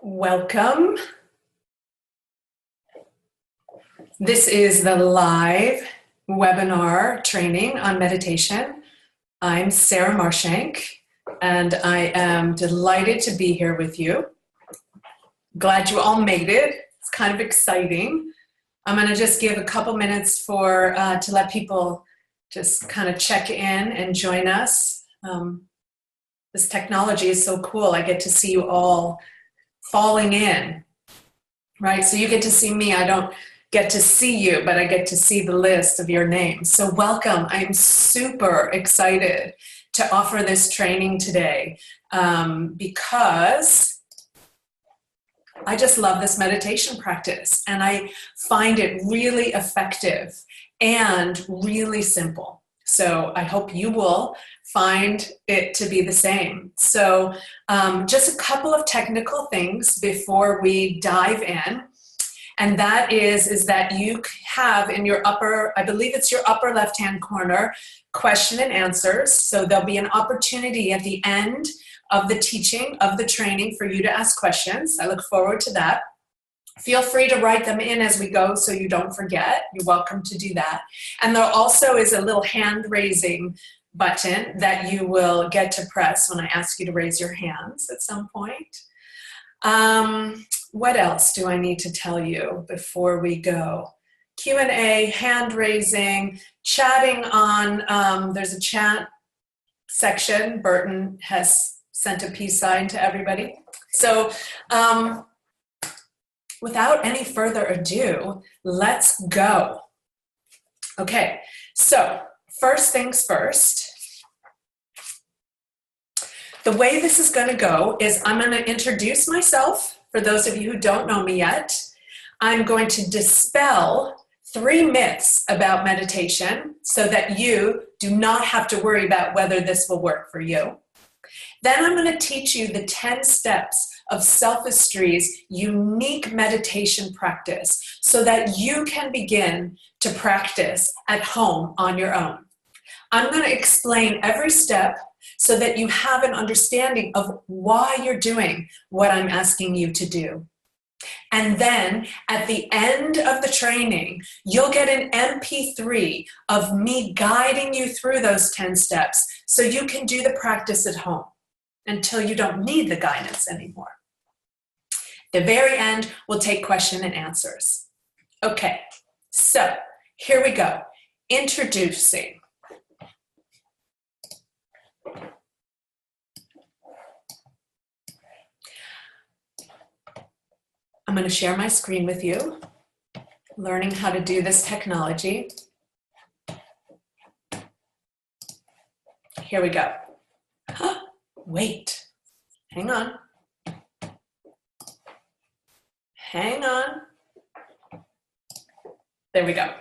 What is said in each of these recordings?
Welcome. This is the live webinar training on meditation. I'm Sarah Marshank, and I am delighted to be here with you. Glad you all made it. It's kind of exciting. I'm going to just give a couple minutes to let people just kind of check in and join us. This technology is so cool. I get to see you all falling in, right? So you get to see me. I don't get to see you, but I get to see the list of your names. So welcome. I'm super excited to offer this training today because I just love this meditation practice and I find it really effective and really simple. So I hope you will find it to be the same. So just a couple of technical things before we dive in. And that is that you have in your upper, I believe it's your upper left-hand corner, question and answers. So there'll be an opportunity at the end of the teaching, of the training, for you to ask questions. I look forward to that. Feel free to write them in as we go so you don't forget. You're welcome to do that. And there also is a little hand raising button that you will get to press when I ask you to raise your hands at some point. What else do I need to tell you before we go? Q&A, hand raising, chatting on, there's a chat section. Burton has sent a peace sign to everybody. So without any further ado, let's go. Okay, so first things first. The way this is going to go is I'm going to introduce myself for those of you who don't know me yet. I'm going to dispel 3 myths about meditation so that you do not have to worry about whether this will work for you. Then I'm going to teach you the 10 steps of Selfistry's unique meditation practice so that you can begin to practice at home on your own. I'm going to explain every step so that you have an understanding of why you're doing what I'm asking you to do. And then at the end of the training, you'll get an MP3 of me guiding you through those 10 steps so you can do the practice at home until you don't need the guidance anymore. At the very end, we'll take question and answers. Okay, so here we go. Introducing. I'm going to share my screen with you, learning how to do this technology. Here we go. Wait, hang on. Hang on. There we go.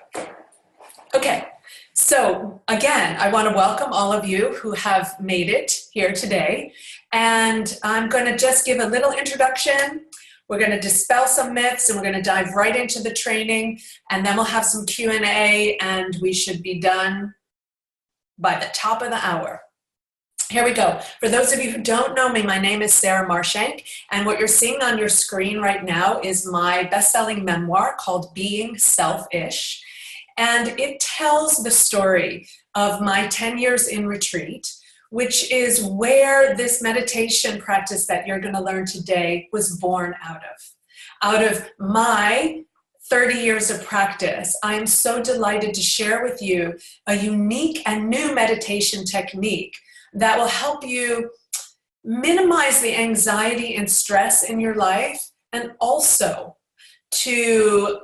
Okay, so again, I want to welcome all of you who have made it here today. And I'm going to just give a little introduction. We're going to dispel some myths and we're going to dive right into the training, and then we'll have some Q&A and we should be done by the top of the hour. Here we go. For those of you who don't know me, my name is Sarah Marshank, and what you're seeing on your screen right now is my best-selling memoir called Being Selfish, and it tells the story of my 10 years in retreat, which is where this meditation practice that you're going to learn today was born out of. Out of my 30 years of practice, I am so delighted to share with you a unique and new meditation technique that will help you minimize the anxiety and stress in your life, and also to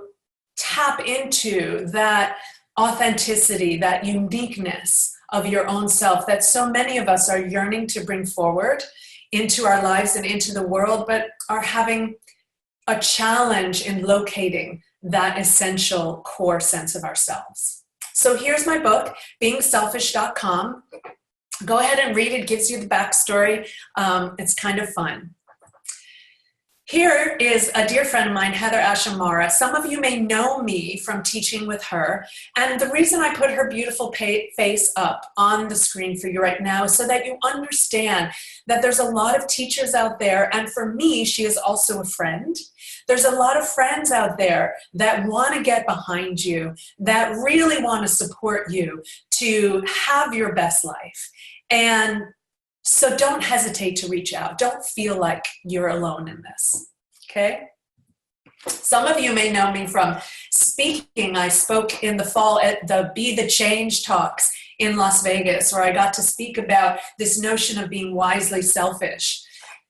tap into that authenticity, that uniqueness of your own self that so many of us are yearning to bring forward into our lives and into the world, but are having a challenge in locating that essential core sense of ourselves. So here's my book, beingselfish.com. Go ahead and read it. It gives you the backstory. It's kind of fun. Here is a dear friend of mine, Heather Ashamara. Some of you may know me from teaching with her. And the reason I put her beautiful face up on the screen for you right now is so that you understand that there's a lot of teachers out there. And for me, she is also a friend. There's a lot of friends out there that want to get behind you, that really want to support you to have your best life. And so don't hesitate to reach out. Don't feel like you're alone in this, okay? Some of you may know me from speaking. I spoke in the fall at the Be the Change talks in Las Vegas, where I got to speak about this notion of being wisely selfish.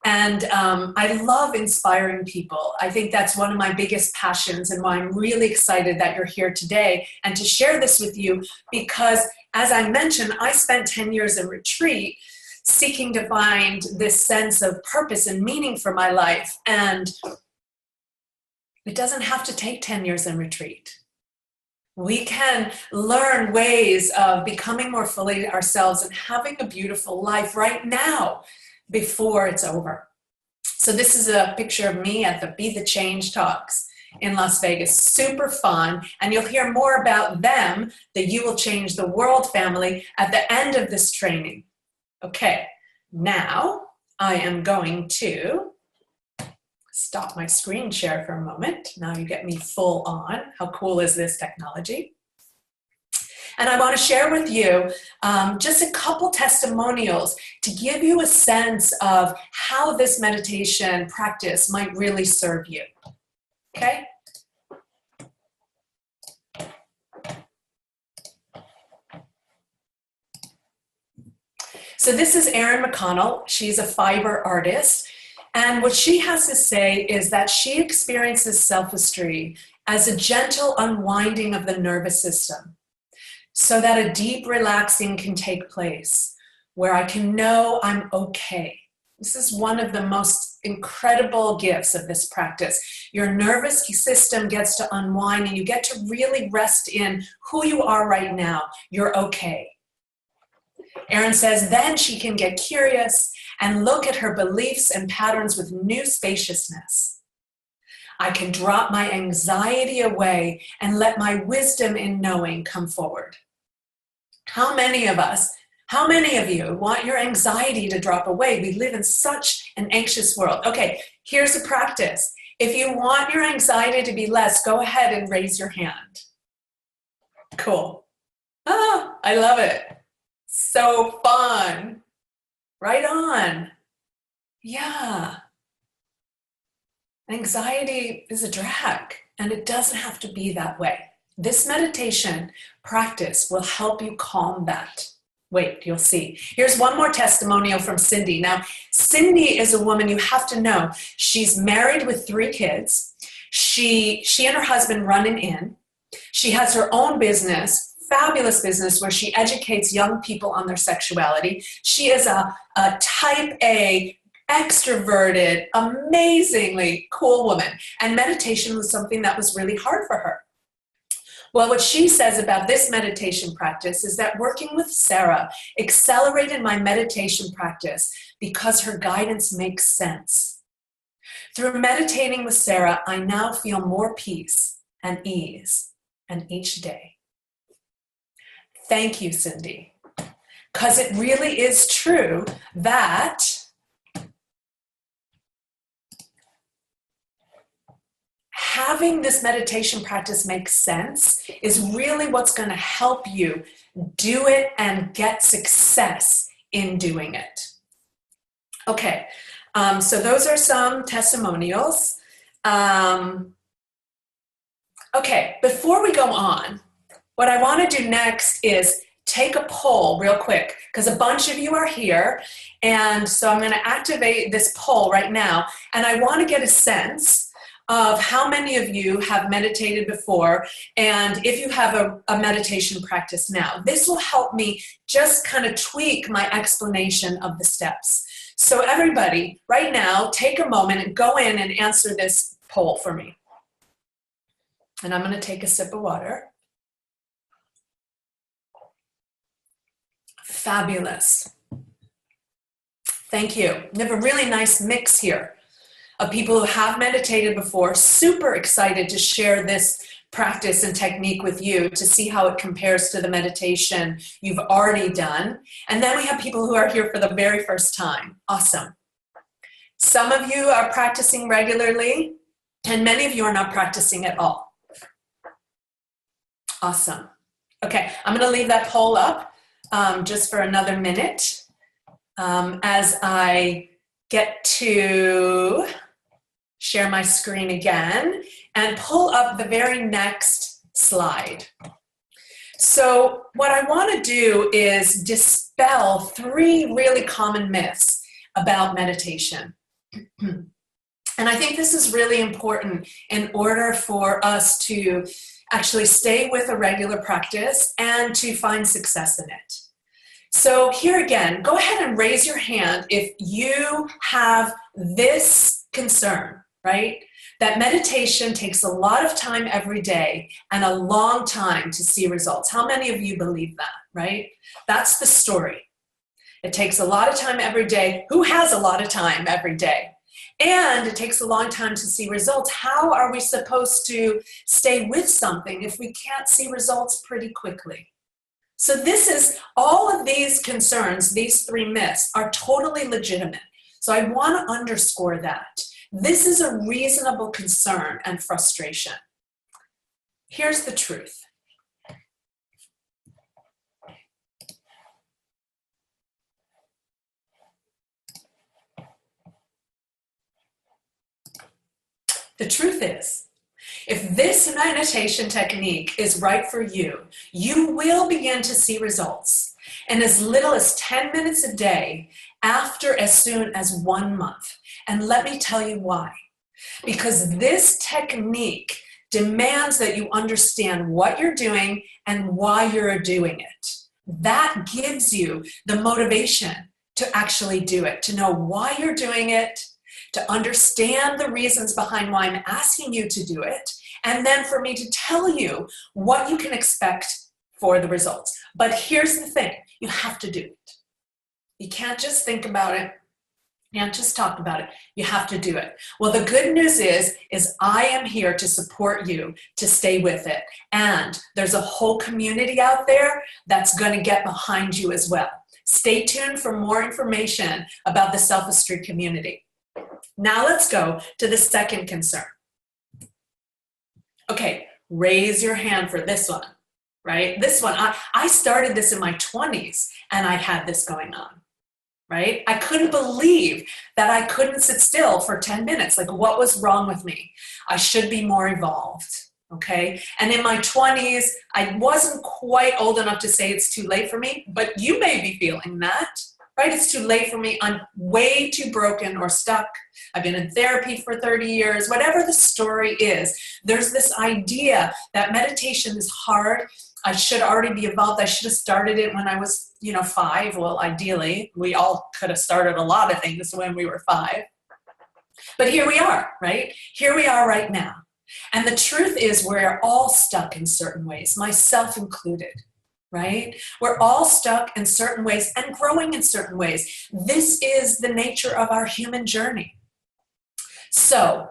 And I love inspiring people. I think that's one of my biggest passions and why I'm really excited that you're here today and to share this with you because, as I mentioned, I spent 10 years in retreat seeking to find this sense of purpose and meaning for my life. And it doesn't have to take 10 years in retreat. We can learn ways of becoming more fully ourselves and having a beautiful life right now before it's over. So this is a picture of me at the Be the Change talks in Las Vegas. Super fun. And you'll hear more about them, the You Will Change the World family, at the end of this training. Okay, now I am going to stop my screen share for a moment. Now you get me full on. How cool is this technology? And I want to share with you just a couple testimonials to give you a sense of how this meditation practice might really serve you. Okay? So this is Erin McConnell. She's a fiber artist. And what she has to say is that she experiences sophistry as a gentle unwinding of the nervous system so that a deep relaxing can take place where I can know I'm okay. This is one of the most incredible gifts of this practice. Your nervous system gets to unwind and you get to really rest in who you are right now. You're okay. Erin says then she can get curious and look at her beliefs and patterns with new spaciousness. I can drop my anxiety away and let my wisdom in knowing come forward. How many of you want your anxiety to drop away? We live in such an anxious world. Okay, here's a practice. If you want your anxiety to be less, go ahead and raise your hand. Cool. Ah, I love it. So fun. Right on. Yeah. Anxiety is a drag, and it doesn't have to be that way. This meditation practice will help you calm that. Wait, you'll see. Here's one more testimonial from Cindy. Now, Cindy is a woman you have to know. She's married with 3 kids. She and her husband run an inn. She has her own business, fabulous business, where she educates young people on their sexuality. She is a type A, extroverted, amazingly cool woman. And meditation was something that was really hard for her. Well, what she says about this meditation practice is that working with Sarah accelerated my meditation practice because her guidance makes sense. Through meditating with Sarah, I now feel more peace and ease, and each day. Thank you, Cindy, because it really is true that having this meditation practice make sense is really what's going to help you do it and get success in doing it. Okay, so those are some testimonials. Okay, before we go on, what I want to do next is take a poll real quick, because a bunch of you are here, and so I'm going to activate this poll right now, and I want to get a sense of how many of you have meditated before, and if you have a meditation practice now. This will help me just kind of tweak my explanation of the steps. So everybody, right now, take a moment and go in and answer this poll for me. And I'm going to take a sip of water. Fabulous. Thank you. We have a really nice mix here of people who have meditated before, super excited to share this practice and technique with you to see how it compares to the meditation you've already done. And then we have people who are here for the very first time. Awesome. Some of you are practicing regularly, and many of you are not practicing at all. Awesome. Okay, I'm going to leave that poll up just for another minute as I get to share my screen again and pull up the very next slide. So what I want to do is dispel 3 really common myths about meditation. And I think this is really important in order for us to actually stay with a regular practice and to find success in it. So here again, go ahead and raise your hand if you have this concern, right? That meditation takes a lot of time every day and a long time to see results. How many of you believe that, right? That's the story. It takes a lot of time every day. Who has a lot of time every day? And it takes a long time to see results. How are we supposed to stay with something if we can't see results pretty quickly? So this is, all of these concerns, these 3 myths are totally legitimate. So I want to underscore that. This is a reasonable concern and frustration. Here's the truth. The truth is, if this meditation technique is right for you, you will begin to see results in as little as 10 minutes a day after as soon as 1 month. And let me tell you why. Because this technique demands that you understand what you're doing and why you're doing it. That gives you the motivation to actually do it, to know why you're doing it, to understand the reasons behind why I'm asking you to do it, and then for me to tell you what you can expect for the results. But here's the thing, you have to do it. You can't just think about it. You can't just talk about it. You have to do it. Well, the good news is I am here to support you to stay with it. And there's a whole community out there that's going to get behind you as well. Stay tuned for more information about the Self-Esteem community. Now let's go to the second concern. Okay, raise your hand for this one, right? This one, I started this in my 20s and I had this going on, right? I couldn't believe that I couldn't sit still for 10 minutes. Like, what was wrong with me? I should be more evolved, okay? And in my 20s, I wasn't quite old enough to say it's too late for me, but you may be feeling that. Right? It's too late for me. I'm way too broken or stuck. I've been in therapy for 30 years. Whatever the story is, there's this idea that meditation is hard. I should already be evolved. I should have started it when I was, 5. Well, ideally, we all could have started a lot of things when we were 5. But here we are, right? Here we are right now. And the truth is we're all stuck in certain ways, myself included. Right? We're all stuck in certain ways and growing in certain ways. This is the nature of our human journey. So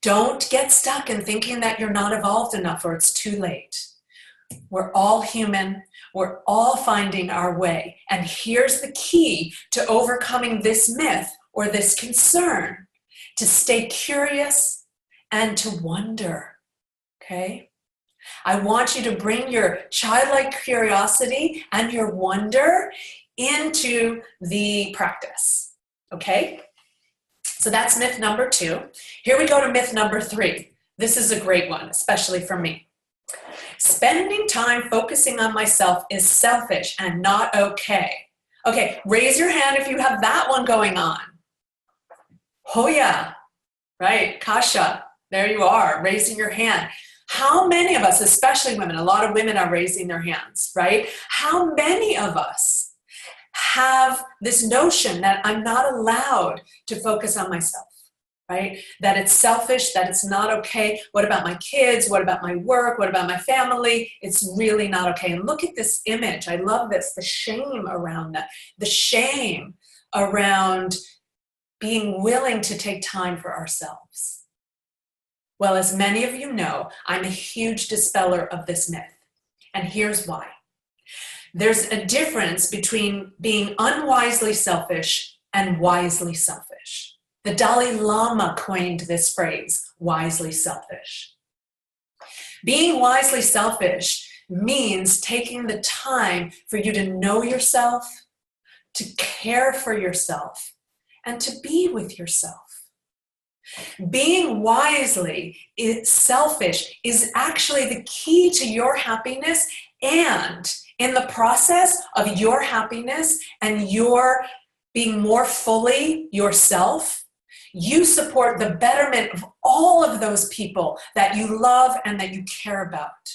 don't get stuck in thinking that you're not evolved enough or it's too late. We're all human. We're all finding our way. And here's the key to overcoming this myth or this concern: to stay curious and to wonder. Okay? I want you to bring your childlike curiosity and your wonder into the practice, okay? So that's myth number 2. Here we go to myth number 3. This is a great one, especially for me. Spending time focusing on myself is selfish and not okay. Okay, raise your hand if you have that one going on. Oh yeah, right, Kasha, there you are, raising your hand. How many of us, especially women, a lot of women are raising their hands, right? How many of us have this notion that I'm not allowed to focus on myself, right? That it's selfish, that it's not okay. What about my kids? What about my work? What about my family? It's really not okay. And look at this image. I love this, the shame around that. The shame around being willing to take time for ourselves? Well, as many of you know, I'm a huge dispeller of this myth. And here's why. There's a difference between being unwisely selfish and wisely selfish. The Dalai Lama coined this phrase, wisely selfish. Being wisely selfish means taking the time for you to know yourself, to care for yourself, and to be with yourself. Being wisely selfish is actually the key to your happiness, and in the process of your happiness and your being more fully yourself, you support the betterment of all of those people that you love and that you care about,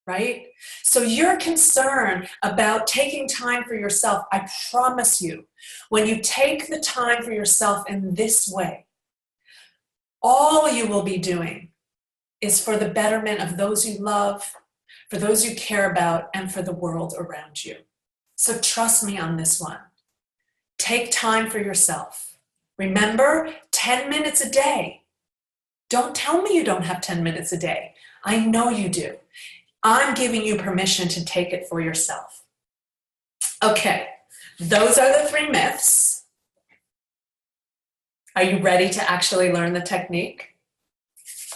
right? So your concern about taking time for yourself, I promise you, when you take the time for yourself in this way, all you will be doing is for the betterment of those you love, for those you care about, and for the world around you. So trust me on this one. Take time for yourself. Remember, 10 minutes a day. Don't tell me you don't have 10 minutes a day. I know you do. I'm giving you permission to take it for yourself. Okay, those are the 3 myths. Are you ready to actually learn the technique?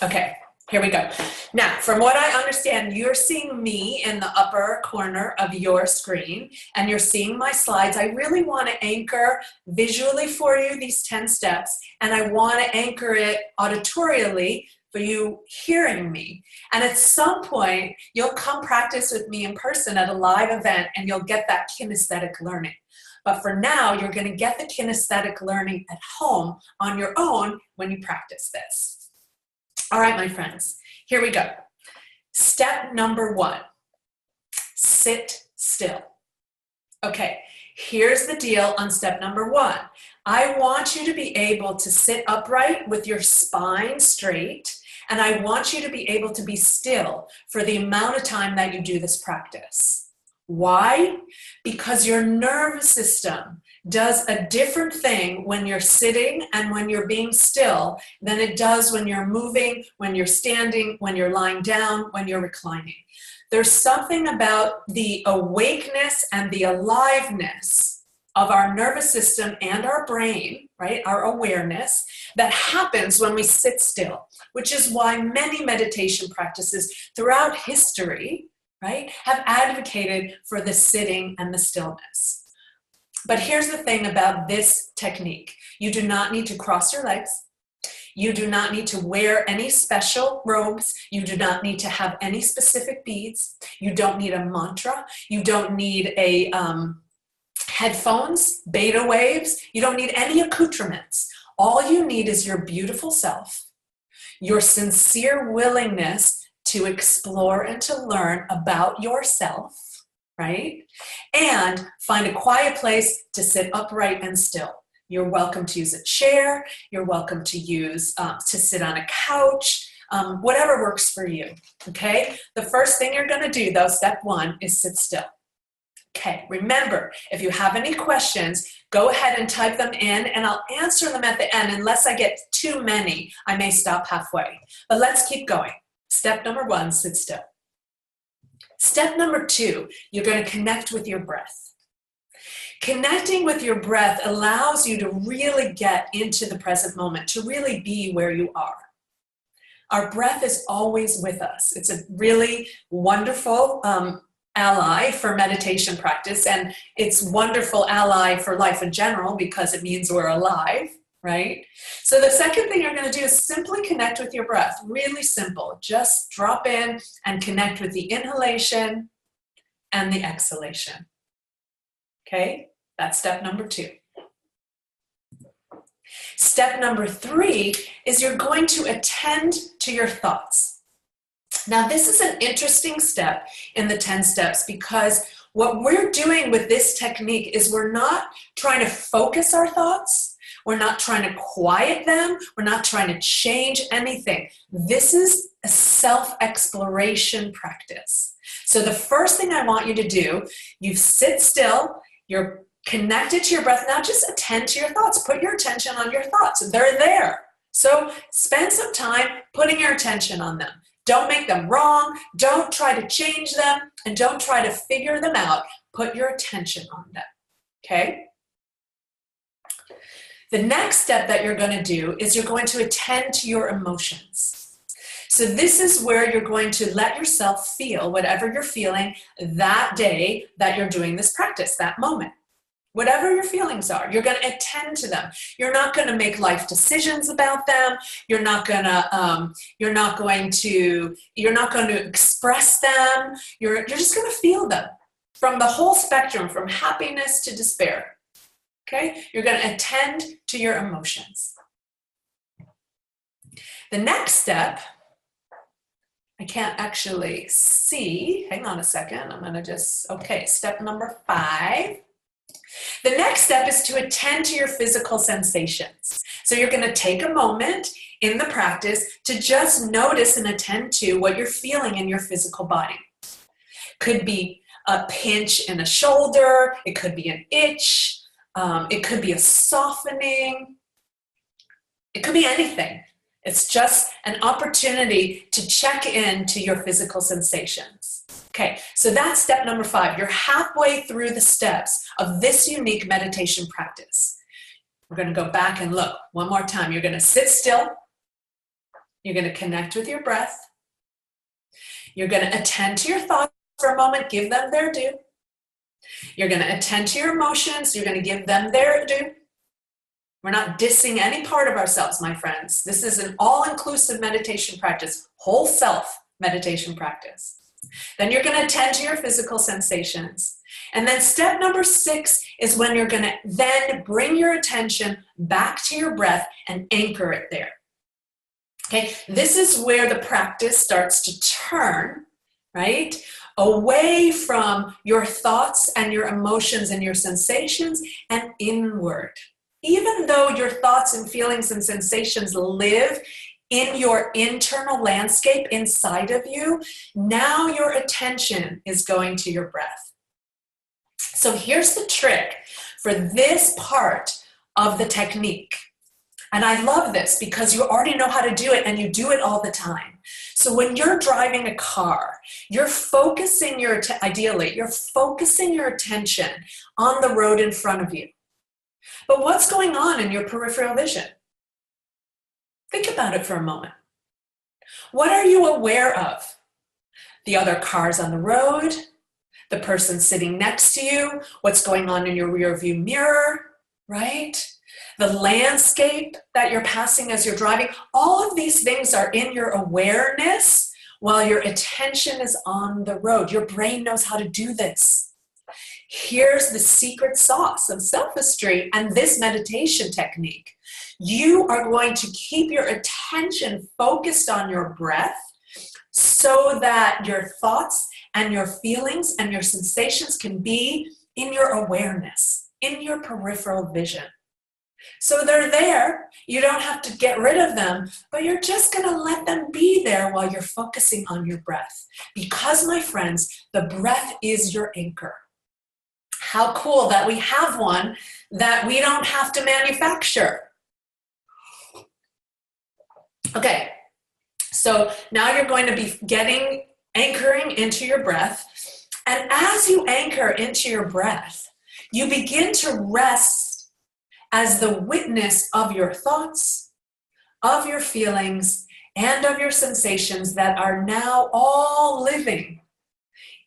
Okay, here we go. Now, from what I understand, you're seeing me in the upper corner of your screen, and you're seeing my slides. I really want to anchor visually for you these 10 steps, and I want to anchor it auditorially for you hearing me. And at some point, you'll come practice with me in person at a live event, and you'll get that kinesthetic learning. But for now, you're going to get the kinesthetic learning at home on your own when you practice this. All right, my friends, here we go. Step number 1, sit still. Okay, here's the deal on step number 1. I want you to be able to sit upright with your spine straight, and I want you to be able to be still for the amount of time that you do this practice. Why? Because your nervous system does a different thing when you're sitting and when you're being still than it does when you're moving, when you're standing, when you're lying down, when you're reclining. There's something about the awakeness and the aliveness of our nervous system and our brain, right, our awareness, that happens when we sit still, which is why many meditation practices throughout history, right, have advocated for the sitting and the stillness. But here's the thing about this technique. You do not need to cross your legs. You do not need to wear any special robes. You do not need to have any specific beads. You don't need a mantra. You don't need a headphones, beta waves. You don't need any accoutrements. All you need is your beautiful self, your sincere willingness to explore and to learn about yourself, right? And find a quiet place to sit upright and still. You're welcome to use a chair. You're welcome to use, to sit on a couch, whatever works for you, okay? The first thing you're gonna do though, step 1, is sit still. Okay, remember, if you have any questions, go ahead and type them in and I'll answer them at the end. Unless I get too many, I may stop halfway. But let's keep going. Step number 1, sit still. Step number 2, you're going to connect with your breath. Connecting with your breath allows you to really get into the present moment, to really be where you are. Our breath is always with us. It's a really wonderful ally for meditation practice, and it's wonderful ally for life in general because it means we're alive, right? So the second thing you're going to do is simply connect with your breath. Really simple. Just drop in and connect with the inhalation and the exhalation. Okay, that's step number 2. Step number 3 is you're going to attend to your thoughts. Now, this is an interesting step in the 10 steps because what we're doing with this technique is we're not trying to focus our thoughts. We're not trying to quiet them. We're not trying to change anything. This is a self-exploration practice. So the first thing I want you to do, you sit still, you're Connect it to your breath. Now just attend to your thoughts. Put your attention on your thoughts. They're there. So spend some time putting your attention on them. Don't make them wrong. Don't try to change them, and don't try to figure them out. Put your attention on them, okay? The next step that you're going to do is you're going to attend to your emotions. So this is where you're going to let yourself feel whatever you're feeling that day that you're doing this practice, that moment. Whatever your feelings are, you're going to attend to them. You're not going to make life decisions about them. You're not going to express them. You're just going to feel them from the whole spectrum, from happiness to despair. Okay? You're going to attend to your emotions. The next step, I can't actually see. Hang on a second. I'm going to okay, step number 5. The next step is to attend to your physical sensations. So you're going to take a moment in the practice to just notice and attend to what you're feeling in your physical body. Could be a pinch in a shoulder. It could be an itch. It could be a softening. It could be anything. It's just an opportunity to check in to your physical sensations. Okay, so that's step number 5. You're halfway through the steps of this unique meditation practice. We're going to go back and look one more time. You're going to sit still. You're going to connect with your breath. You're going to attend to your thoughts for a moment. Give them their due. You're going to attend to your emotions. You're going to give them their due. We're not dissing any part of ourselves, my friends. This is an all-inclusive meditation practice, whole self meditation practice. Then you're going to attend to your physical sensations. And then step number 6 is when you're going to then bring your attention back to your breath and anchor it there. Okay, this is where the practice starts to turn, right? Away from your thoughts and your emotions and your sensations and inward. Even though your thoughts and feelings and sensations live in your internal landscape inside of you, now your attention is going to your breath. So here's the trick for this part of the technique. And I love this because you already know how to do it and you do it all the time. So when you're driving a car, you're focusing ideally, you're focusing your attention on the road in front of you. But what's going on in your peripheral vision? Think about it for a moment. What are you aware of? The other cars on the road, the person sitting next to you, what's going on in your rear view mirror, right? The landscape that you're passing as you're driving. All of these things are in your awareness while your attention is on the road. Your brain knows how to do this. Here's the secret sauce of sophistry and this meditation technique. You are going to keep your attention focused on your breath so that your thoughts and your feelings and your sensations can be in your awareness, in your peripheral vision. So they're there. You don't have to get rid of them, but you're just going to let them be there while you're focusing on your breath. Because, my friends, the breath is your anchor. How cool that we have one that we don't have to manufacture. Okay, so now you're going to be anchoring into your breath. And as you anchor into your breath, you begin to rest as the witness of your thoughts, of your feelings, and of your sensations that are now all living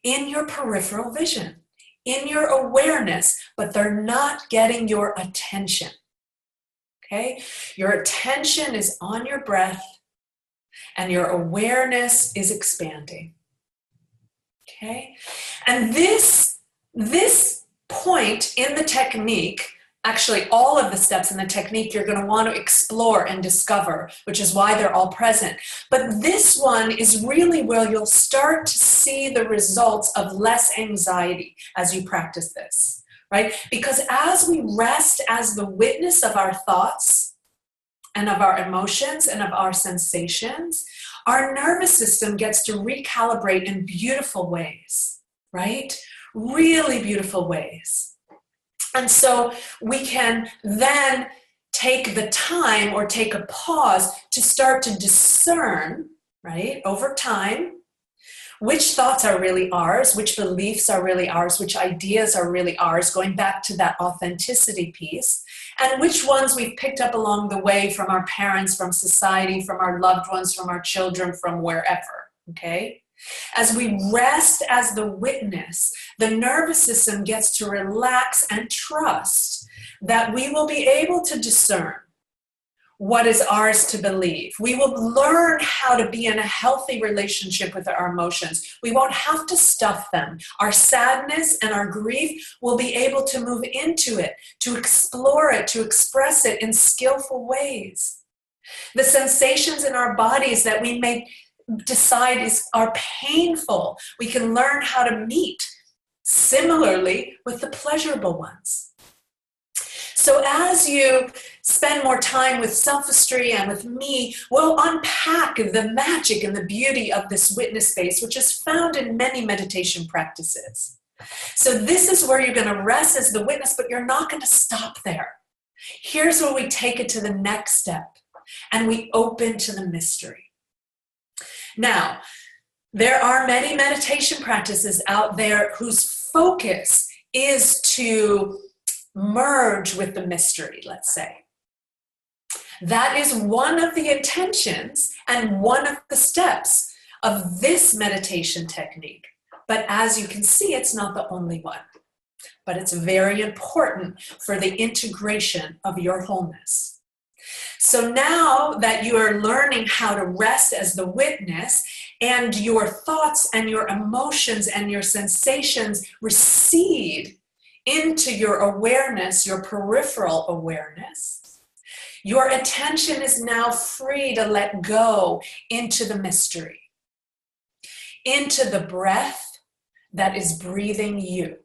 in your peripheral vision, in your awareness, but they're not getting your attention. Okay? Your attention is on your breath and your awareness is expanding. Okay? And this point in the technique, actually all of the steps in the technique you're going to want to explore and discover, which is why they're all present. But this one is really where you'll start to see the results of less anxiety as you practice this, right? Because as we rest as the witness of our thoughts and of our emotions and of our sensations, our nervous system gets to recalibrate in beautiful ways, right? Really beautiful ways. And so we can then take the time or take a pause to start to discern, right, over time, which thoughts are really ours, which beliefs are really ours, which ideas are really ours, going back to that authenticity piece, and which ones we've picked up along the way from our parents, from society, from our loved ones, from our children, from wherever, okay? As we rest as the witness, the nervous system gets to relax and trust that we will be able to discern what is ours to believe. We will learn how to be in a healthy relationship with our emotions. We won't have to stuff them. Our sadness and our grief will be able to move into it, to explore it, to express it in skillful ways. The sensations in our bodies that we may decide are painful, we can learn how to meet similarly with the pleasurable ones. So as you spend more time with Selfistry and with me, we'll unpack the magic and the beauty of this witness space, which is found in many meditation practices. So this is where you're going to rest as the witness, but you're not going to stop there. Here's where we take it to the next step, and we open to the mystery. Now, there are many meditation practices out there whose focus is to merge with the mystery, let's say. That is one of the intentions and one of the steps of this meditation technique. But as you can see, it's not the only one. But it's very important for the integration of your wholeness. So now that you are learning how to rest as the witness, and your thoughts and your emotions and your sensations recede into your awareness, your peripheral awareness, your attention is now free to let go into the mystery, into the breath that is breathing you.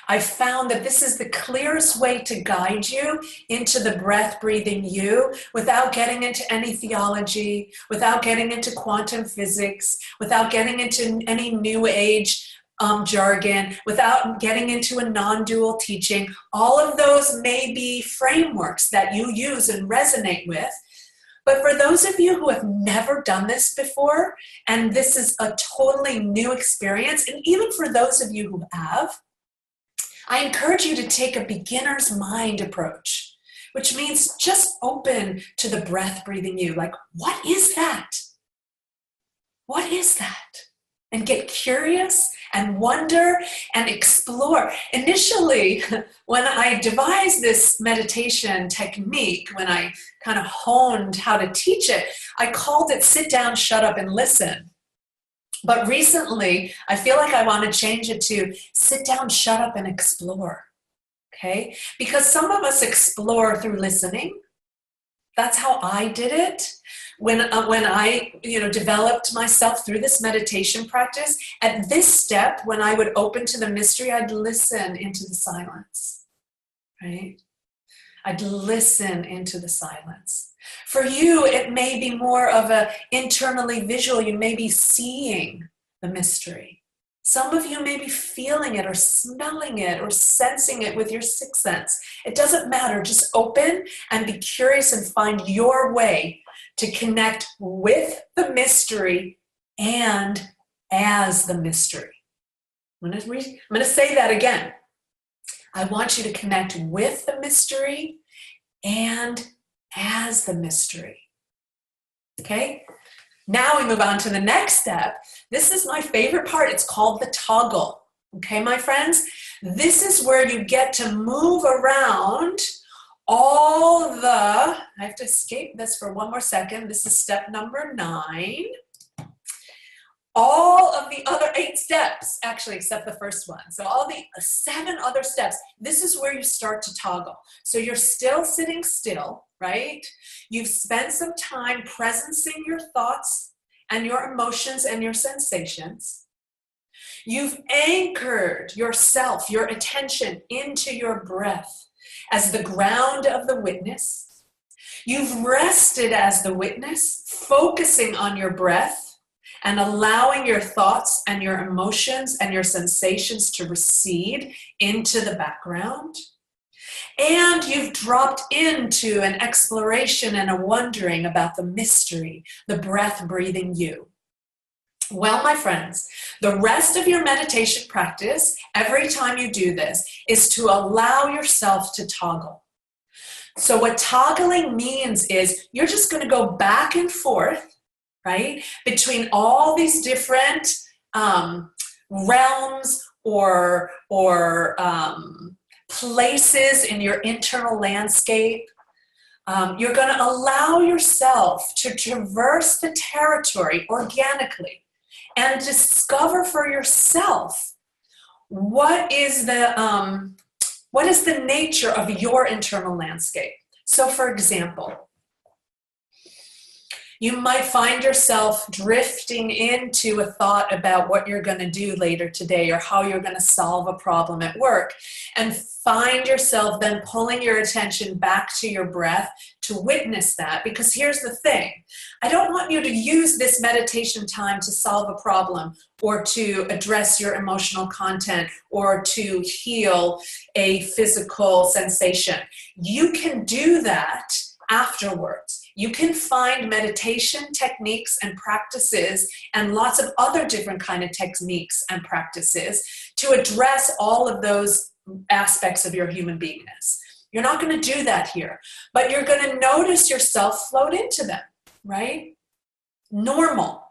I found that this is the clearest way to guide you into the breath breathing you without getting into any theology, without getting into quantum physics, without getting into any new age jargon, without getting into a non-dual teaching. All of those may be frameworks that you use and resonate with. But for those of you who have never done this before, and this is a totally new experience, and even for those of you who have, I encourage you to take a beginner's mind approach, which means just open to the breath breathing you. Like, what is that? What is that? And get curious and wonder and explore. Initially, when I devised this meditation technique, when I kind of honed how to teach it, I called it sit down, shut up, and listen. But recently, I feel like I want to change it to sit down, shut up, and explore. Okay? Because some of us explore through listening. That's how I did it. When I developed myself through this meditation practice, at this step, when I would open to the mystery, I'd listen into the silence, right? I'd listen into the silence. For you, it may be more of a internally visual. You may be seeing the mystery. Some of you may be feeling it or smelling it or sensing it with your sixth sense. It doesn't matter. Just open and be curious and find your way to connect with the mystery and as the mystery. I'm going to say that again. I want you to connect with the mystery and as the mystery. Okay? Now we move on to the next step. This is my favorite part. It's called the toggle. Okay, my friends? This is where you get to move around I have to escape this for one more second. This is step number 9. All of the other 8 steps, actually, except the first one. So all the 7 other steps, this is where you start to toggle. So you're still sitting still, right? You've spent some time presencing your thoughts and your emotions and your sensations. You've anchored yourself, your attention into your breath as the ground of the witness. You've rested as the witness, focusing on your breath and allowing your thoughts and your emotions and your sensations to recede into the background. And you've dropped into an exploration and a wondering about the mystery, the breath breathing you. Well, my friends, the rest of your meditation practice, every time you do this, is to allow yourself to toggle. So what toggling means is you're just going to go back and forth, right, between all these different realms or places in your internal landscape. You're going to allow yourself to traverse the territory organically and discover for yourself what is the nature of your internal landscape. So, for example, you might find yourself drifting into a thought about what you're going to do later today or how you're going to solve a problem at work, and find yourself then pulling your attention back to your breath to witness that. Because here's the thing, I don't want you to use this meditation time to solve a problem or to address your emotional content or to heal a physical sensation. You can do that afterwards. You can find meditation techniques and practices and lots of other different kind of techniques and practices to address all of those aspects of your human beingness. You're not going to do that here, but you're going to notice yourself float into them, right? Normal.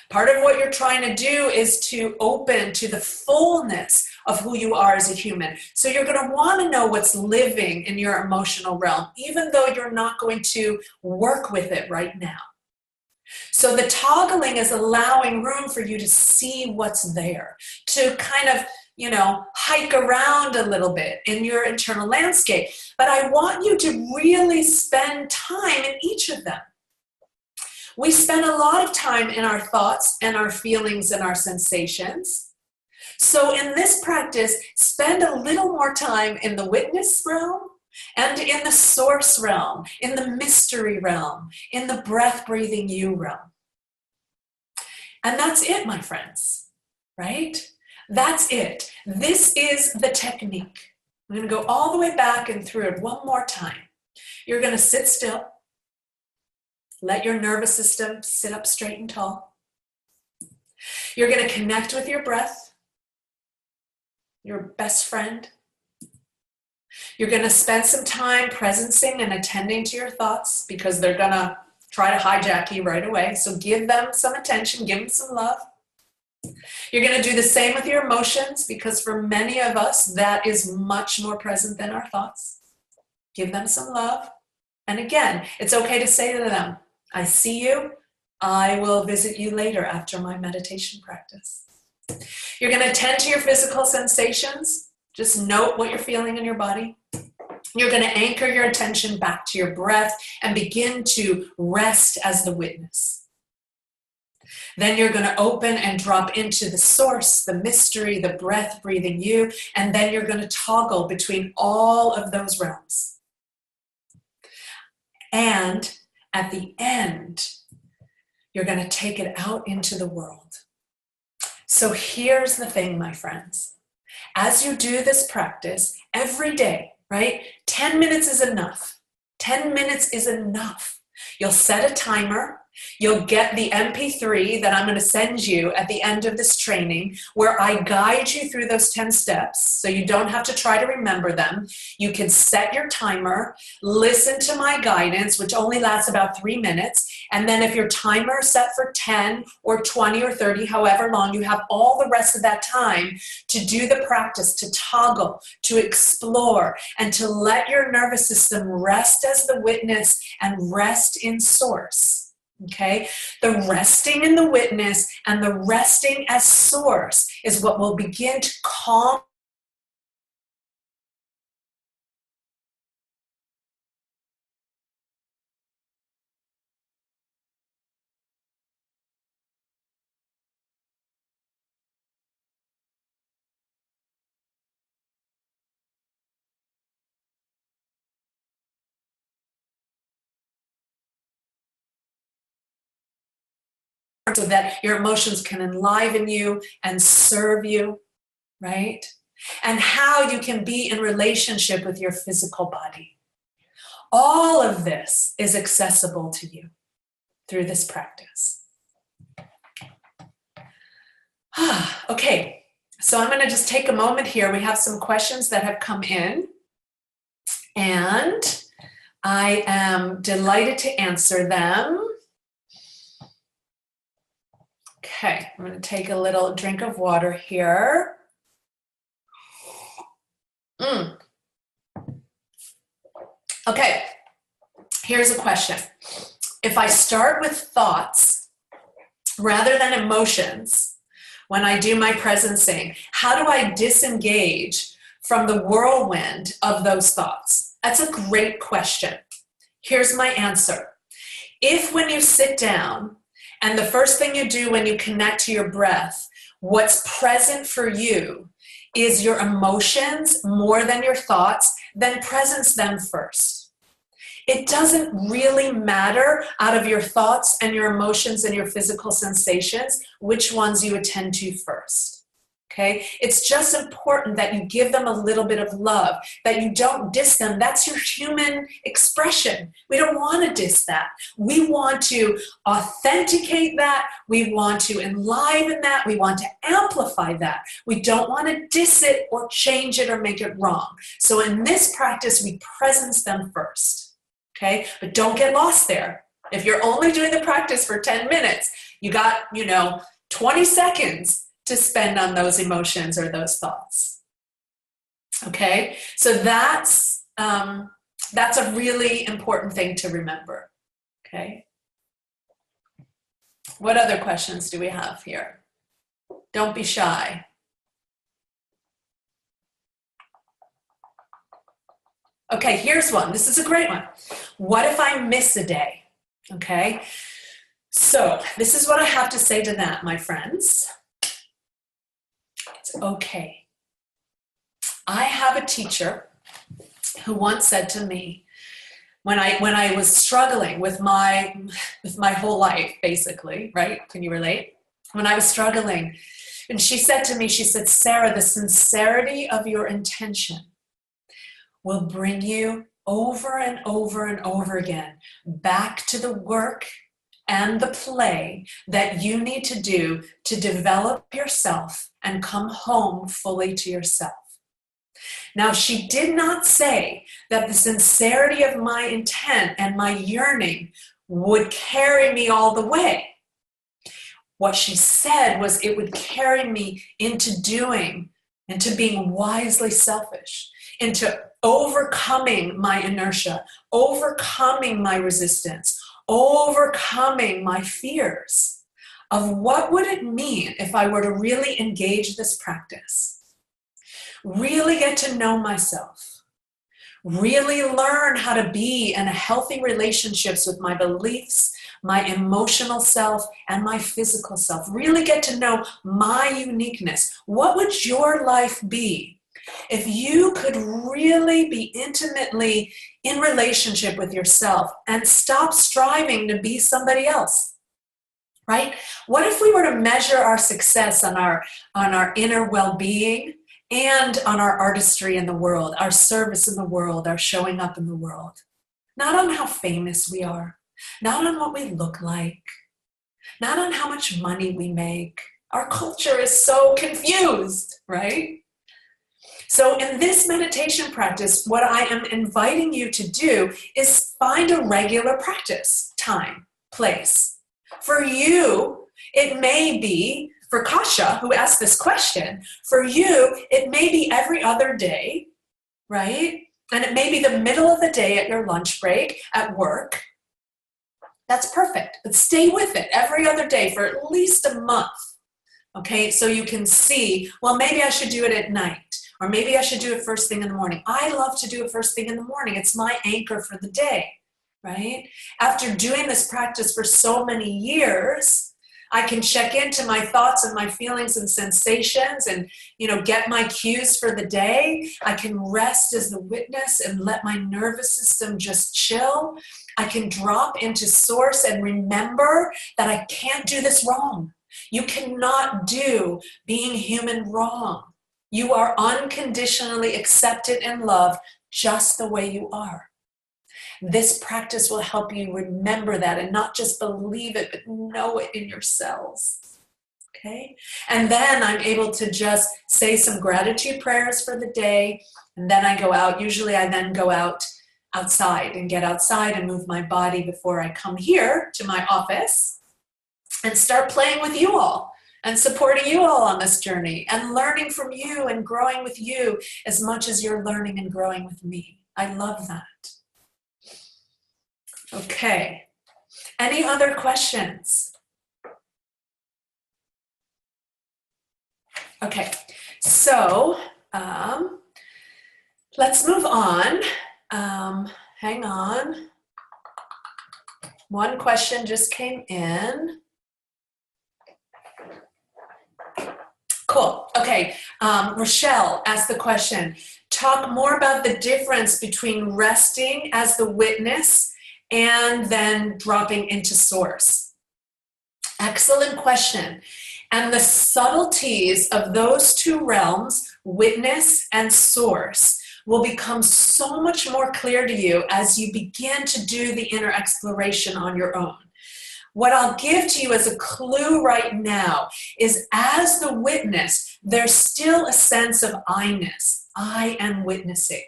Part of what you're trying to do is to open to the fullness of who you are as a human. So you're going to want to know what's living in your emotional realm, even though you're not going to work with it right now. So the toggling is allowing room for you to see what's there, to kind of, hike around a little bit in your internal landscape. But I want you to really spend time in each of them. We spend a lot of time in our thoughts and our feelings and our sensations. So in this practice, spend a little more time in the witness realm and in the source realm, in the mystery realm, in the breath breathing you realm. And that's it, my friends, right? That's it. This is the technique. I'm going to go all the way back and through it one more time. You're going to sit still. Let your nervous system sit up straight and tall. You're going to connect with your breath, your best friend. You're going to spend some time presencing and attending to your thoughts because they're going to try to hijack you right away. So give them some attention, give them some love. You're going to do the same with your emotions because for many of us, that is much more present than our thoughts. Give them some love. And again, it's okay to say to them, I see you. I will visit you later after my meditation practice. You're going to attend to your physical sensations. Just note what you're feeling in your body. You're going to anchor your attention back to your breath and begin to rest as the witness. Then you're going to open and drop into the source, the mystery, the breath breathing you, and then you're going to toggle between all of those realms. And at the end, you're going to take it out into the world. So here's the thing, my friends. As you do this practice every day, right? 10 minutes is enough. 10 minutes is enough. You'll set a timer. You'll get the MP3 that I'm going to send you at the end of this training where I guide you through those 10 steps so you don't have to try to remember them. You can set your timer, listen to my guidance, which only lasts about 3 minutes. And then if your timer is set for 10 or 20 or 30, however long, you have all the rest of that time to do the practice, to toggle, to explore, and to let your nervous system rest as the witness and rest in source. Okay, the resting in the witness and the resting as source is what will begin to calm so that your emotions can enliven you and serve you, right? And how you can be in relationship with your physical body. All of this is accessible to you through this practice. Okay, so I'm going to just take a moment here. We have some questions that have come in, and I am delighted to answer them. Okay, I'm going to take a little drink of water here. Okay, here's a question. If I start with thoughts rather than emotions when I do my presencing, how do I disengage from the whirlwind of those thoughts? That's a great question. Here's my answer. If when you sit down and the first thing you do when you connect to your breath, what's present for you is your emotions more than your thoughts, then presence them first. It doesn't really matter out of your thoughts and your emotions and your physical sensations which ones you attend to first. Okay? It's just important that you give them a little bit of love, that you don't diss them. That's your human expression. We don't want to diss that. We want to authenticate that. We want to enliven that. We want to amplify that. We don't want to diss it or change it or make it wrong. So in this practice, we presence them first. Okay? But don't get lost there. If you're only doing the practice for 10 minutes, you got, 20 seconds to spend on those emotions or those thoughts. Okay, so that's a really important thing to remember. Okay, what other questions do we have here? Don't be shy. Okay, here's one. This is a great one. What if I miss a day? Okay, so this is what I have to say to that, my friends. It's okay. I have a teacher who once said to me, when I was struggling with my whole life, basically, right? Can you relate? When I was struggling, and she said to me, she said, Sarah, the sincerity of your intention will bring you over and over and over again back to the work and the play that you need to do to develop yourself and come home fully to yourself. Now, she did not say that the sincerity of my intent and my yearning would carry me all the way. What she said was it would carry me into being wisely selfish, into overcoming my inertia, overcoming my resistance, overcoming my fears of what would it mean if I were to really engage this practice, really get to know myself, really learn how to be in a healthy relationships with my beliefs, my emotional self, and my physical self, really get to know my uniqueness. What would your life be if you could really be intimately in relationship with yourself and stop striving to be somebody else, right? What if we were to measure our success on our inner well-being and on our artistry in the world, our service in the world, our showing up in the world? Not on how famous we are, not on what we look like, not on how much money we make. Our culture is so confused, right? So in this meditation practice, what I am inviting you to do is find a regular practice, time, place. For you, it may be, for Kasha, who asked this question, for you, it may be every other day, right? And it may be the middle of the day at your lunch break, at work. That's perfect, but stay with it every other day for at least a month, okay? So you can see, well, maybe I should do it at night. Or maybe I should do it first thing in the morning. I love to do it first thing in the morning. It's my anchor for the day, right? After doing this practice for so many years, I can check into my thoughts and my feelings and sensations and, get my cues for the day. I can rest as the witness and let my nervous system just chill. I can drop into source and remember that I can't do this wrong. You cannot do being human wrong. You are unconditionally accepted and loved just the way you are. This practice will help you remember that and not just believe it, but know it in your cells. Okay? And then I'm able to just say some gratitude prayers for the day. And then I go out. Usually I then go outside and get outside and move my body before I come here to my office and start playing with you all and supporting you all on this journey and learning from you and growing with you as much as you're learning and growing with me. I love that. Okay, any other questions? Okay, so let's move on. Hang on. One question just came in. Cool. Okay. Rochelle asked the question, talk more about the difference between resting as the witness and then dropping into source. Excellent question. And the subtleties of those two realms, witness and source, will become so much more clear to you as you begin to do the inner exploration on your own. What I'll give to you as a clue right now is, as the witness, there's still a sense of I-ness. I am witnessing,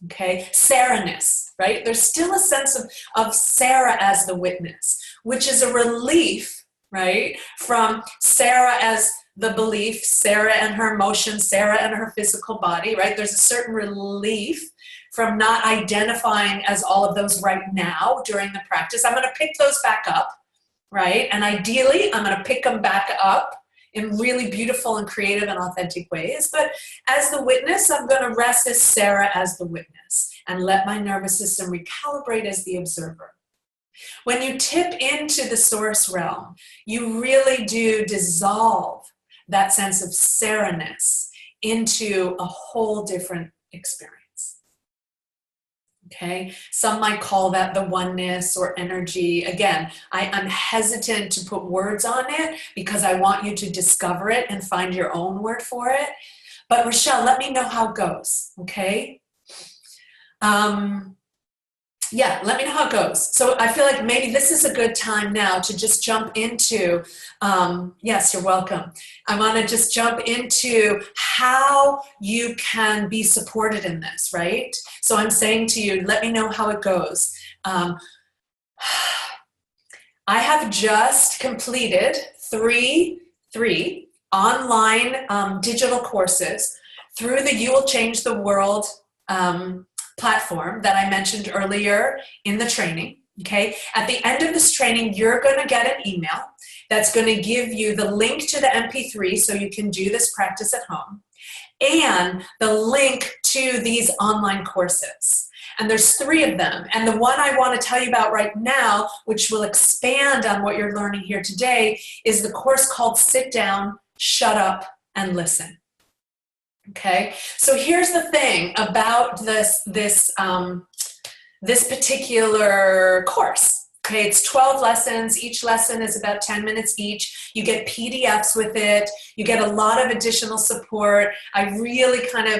okay? Sarah-ness, right? There's still a sense of Sarah as the witness, which is a relief, right? From Sarah as the belief, Sarah and her emotions, Sarah and her physical body, right? There's a certain relief from not identifying as all of those right now during the practice. I'm going to pick those back up. Right? And ideally, I'm going to pick them back up in really beautiful and creative and authentic ways. But as the witness, I'm going to rest as Sarah as the witness and let my nervous system recalibrate as the observer. When you tip into the source realm, you really do dissolve that sense of Sarah-ness into a whole different experience. Okay, some might call that the oneness or energy. Again, I'm hesitant to put words on it because I want you to discover it and find your own word for it. But Rochelle, let me know how it goes, okay? Yeah, let me know how it goes. So I feel like maybe this is a good time now to just jump into, yes, you're welcome. I want to just jump into how you can be supported in this, right? So I'm saying to you, let me know how it goes. I have just completed three online digital courses through the You Will Change the World platform that I mentioned earlier in the training, okay? At the end of this training, you're going to get an email that's going to give you the link to the MP3 so you can do this practice at home, and the link to these online courses. And there's 3 of them. And the one I want to tell you about right now, which will expand on what you're learning here today, is the course called Sit Down, Shut Up, and Listen. Okay, so here's the thing about this particular course. Okay, it's 12 lessons. Each lesson is about 10 minutes each. You get PDFs with it. You get a lot of additional support. I really kind of,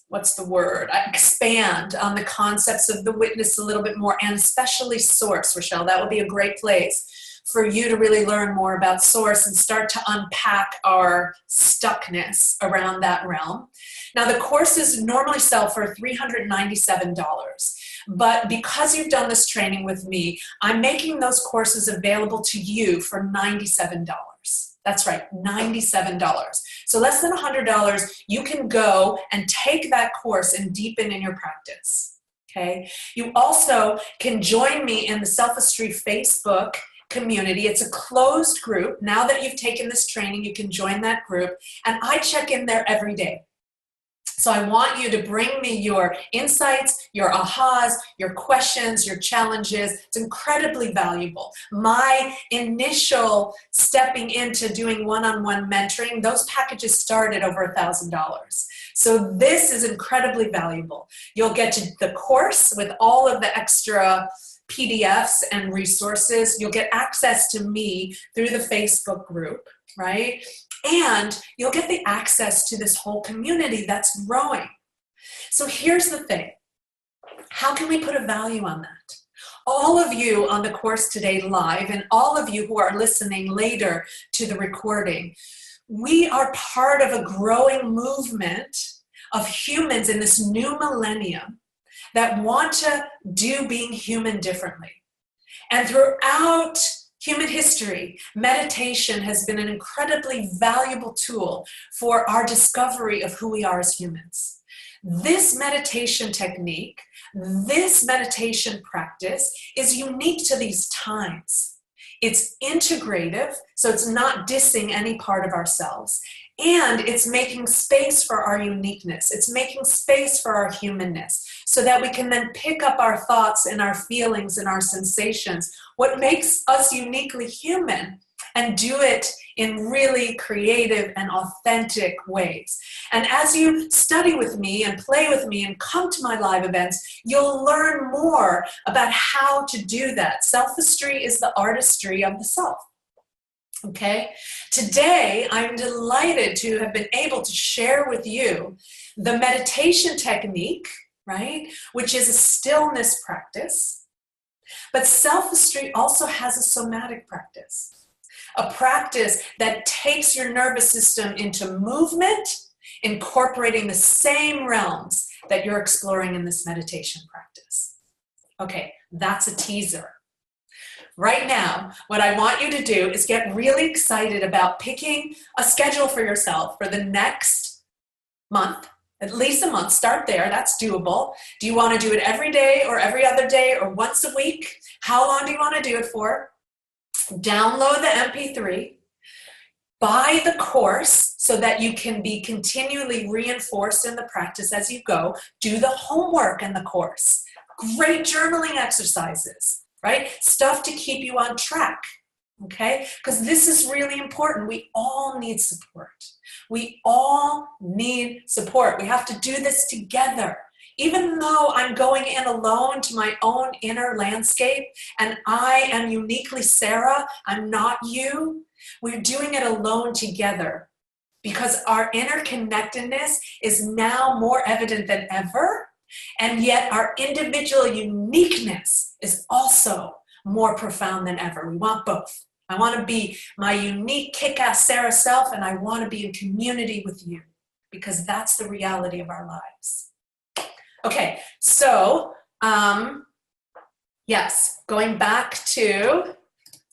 what's the word? I expand on the concepts of the witness a little bit more, and especially source, Rochelle. That would be a great place for you to really learn more about source and start to unpack our stuckness around that realm. Now, the courses normally sell for $397, but because you've done this training with me, I'm making those courses available to you for $97. That's right, $97. So less than $100, you can go and take that course and deepen in your practice, okay? You also can join me in the Self-Esteem Facebook community. It's a closed group. Now that you've taken this training, you can join that group, and I check in there every day. So I want you to bring me your insights, your ahas, your questions, your challenges. It's incredibly valuable. My initial stepping into doing one-on-one mentoring, those packages start at over $1,000. So this is incredibly valuable. You'll get to the course with all of the extra PDFs and resources. You'll get access to me through the Facebook group, right? And you'll get the access to this whole community that's growing. So here's the thing. How can we put a value on that? All of you on the course today live, and all of you who are listening later to the recording, we are part of a growing movement of humans in this new millennium that want to do being human differently. And throughout human history, meditation has been an incredibly valuable tool for our discovery of who we are as humans. This meditation technique, this meditation practice is unique to these times. It's integrative, so it's not dissing any part of ourselves. And it's making space for our uniqueness. It's making space for our humanness so that we can then pick up our thoughts and our feelings and our sensations, what makes us uniquely human, and do it in really creative and authentic ways. And as you study with me and play with me and come to my live events, you'll learn more about how to do that. Selfistry is the artistry of the self. Okay, today I'm delighted to have been able to share with you the meditation technique, right, which is a stillness practice. But selfistry also has a somatic practice, a practice that takes your nervous system into movement, incorporating the same realms that you're exploring in this meditation practice. Okay, that's a teaser. Right now, what I want you to do is get really excited about picking a schedule for yourself for the next month, at least a month. Start there, that's doable. Do you want to do it every day or every other day or once a week? How long do you want to do it for? Download the MP3. Buy the course so that you can be continually reinforced in the practice as you go. Do the homework in the course. Great journaling exercises. Right? Stuff to keep you on track, okay? Because this is really important. We all need support. We all need support. We have to do this together. Even though I'm going in alone to my own inner landscape and I am uniquely Sarah, I'm not you, we're doing it alone together because our interconnectedness is now more evident than ever. And yet our individual uniqueness is also more profound than ever. We want both. I want to be my unique kick-ass Sarah self, and I want to be in community with you because that's the reality of our lives. Okay, so yes, going back to,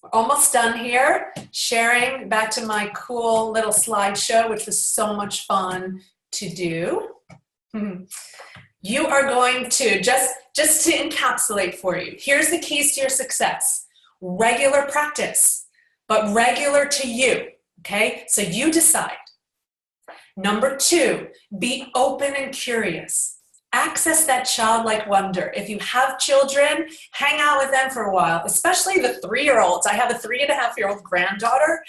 we're almost done here, sharing back to my cool little slideshow, which was so much fun to do. You are going to, just to encapsulate for you, here's the keys to your success. Regular practice, but regular to you, okay? So you decide. Number 2, be open and curious. Access that childlike wonder. If you have children, hang out with them for a while, especially the 3-year-olds. I have a 3.5-year-old granddaughter,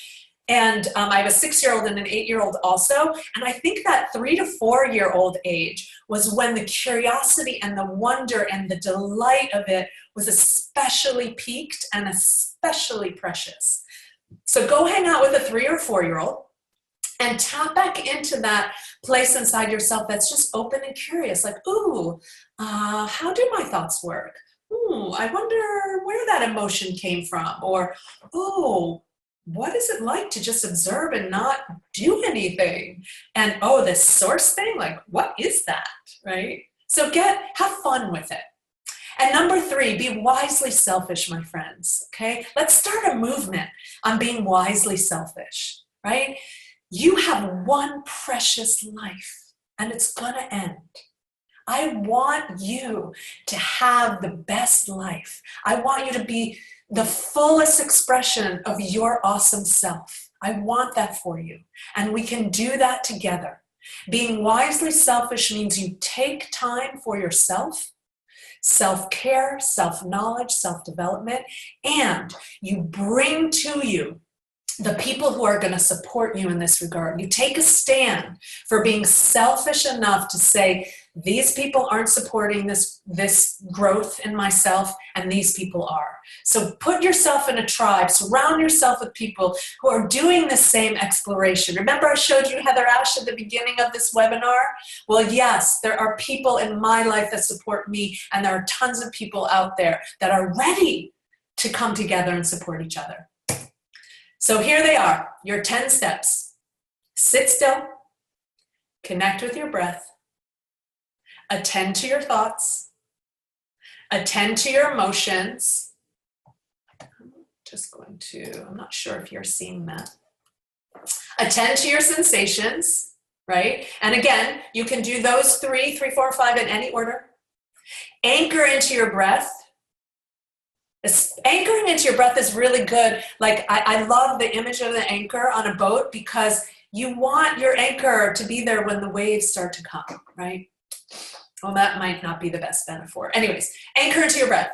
and I have a 6-year-old and an 8-year-old also. And I think that 3 to 4-year-old age was when the curiosity and the wonder and the delight of it was especially peaked and especially precious. So go hang out with a 3 or 4-year-old and tap back into that place inside yourself that's just open and curious. Like, ooh, how do my thoughts work? Ooh, I wonder where that emotion came from. Or, ooh, what is it like to just observe and not do anything? And oh, this source thing, like, what is that, right? So have fun with it. And number 3, be wisely selfish, my friends, okay? Let's start a movement on being wisely selfish, right? You have one precious life, and it's gonna end. I want you to have the best life. I want you to be the fullest expression of your awesome self. I want that for you. And we can do that together. Being wisely selfish means you take time for yourself, self-care, self-knowledge, self-development, and you bring to you the people who are going to support you in this regard. You take a stand for being selfish enough to say, these people aren't supporting this growth in myself, and these people are. So put yourself in a tribe, surround yourself with people who are doing the same exploration. Remember I showed you Heather Ash at the beginning of this webinar? Well, yes, there are people in my life that support me, and there are tons of people out there that are ready to come together and support each other. So here they are, your 10 steps. Sit still, connect with your breath, attend to your thoughts, attend to your emotions. I'm not sure if you're seeing that. Attend to your sensations, right? And again, you can do those 3, 4, 5 in any order. Anchor into your breath. Anchoring into your breath is really good. Like I love the image of the anchor on a boat because you want your anchor to be there when the waves start to come, right? Well, that might not be the best metaphor. Anyways, anchor into your breath.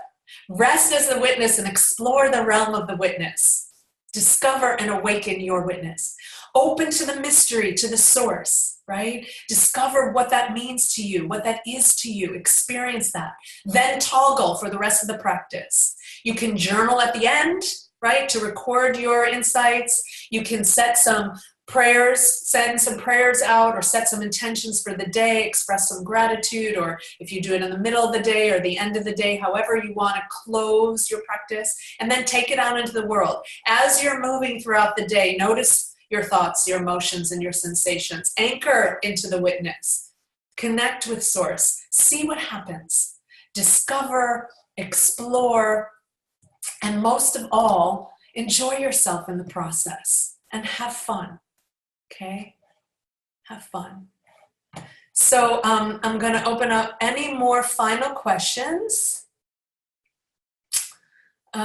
Rest as the witness and explore the realm of the witness. Discover and awaken your witness. Open to the mystery, to the source, right? Discover what that means to you, what that is to you. Experience that. Then toggle for the rest of the practice. You can journal at the end, right, to record your insights. You can set some prayers, send some prayers out, or set some intentions for the day, express some gratitude, or if you do it in the middle of the day or the end of the day, however you want to close your practice, and then take it out into the world. As you're moving throughout the day, notice your thoughts, your emotions, and your sensations. Anchor into the witness. Connect with source. See what happens. Discover, explore, and most of all, enjoy yourself in the process and have fun, okay? Have fun. So I'm going to open up any more final questions. Okay,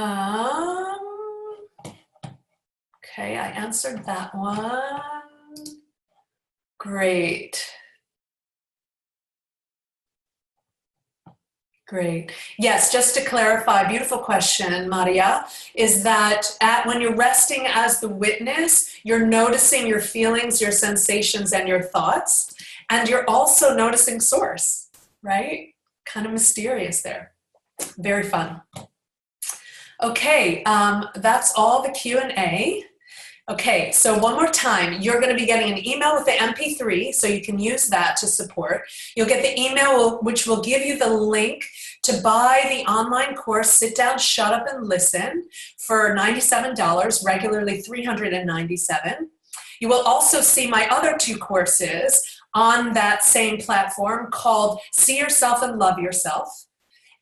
I answered that one. Great. Great. Yes, just to clarify, beautiful question, Maria, is that when you're resting as the witness, you're noticing your feelings, your sensations, and your thoughts, and you're also noticing source, right? Kind of mysterious there. Very fun. Okay, that's all the Q&A. Okay, so one more time, you're going to be getting an email with the MP3, so you can use that to support. You'll get the email which will give you the link to buy the online course, Sit Down, Shut Up, and Listen, for $97, regularly $397. You will also see my other 2 courses on that same platform called See Yourself and Love Yourself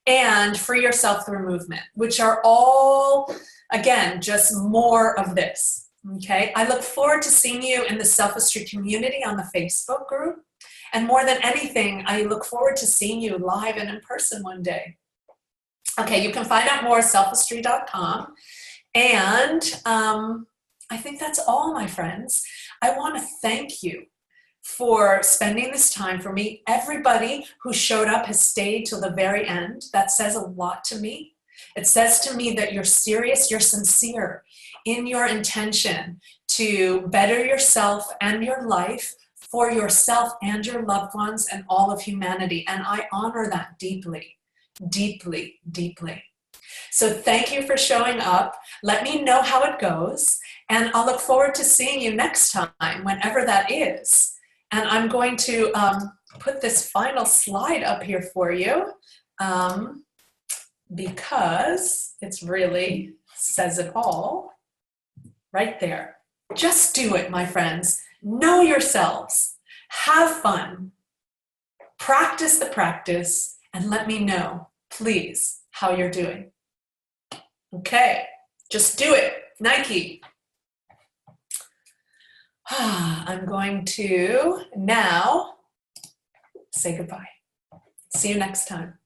and Free Yourself Through Movement, which are all, again, just more of this. Okay, I look forward to seeing you in the Self-Esteem community on the Facebook group. And more than anything, I look forward to seeing you live and in person one day. Okay, you can find out more at selfesteem.com. And I think that's all, my friends. I want to thank you for spending this time for me. Everybody who showed up has stayed till the very end. That says a lot to me. It says to me that you're serious, you're sincere in your intention to better yourself and your life for yourself and your loved ones and all of humanity. And I honor that deeply, deeply, deeply. So thank you for showing up. Let me know how it goes. And I'll look forward to seeing you next time, whenever that is. And I'm going to put this final slide up here for you because it's really says it all. Right there. Just do it, my friends. Know yourselves. Have fun. Practice the practice and let me know, please, how you're doing. Okay, just do it. Nike. I'm going to now say goodbye. See you next time.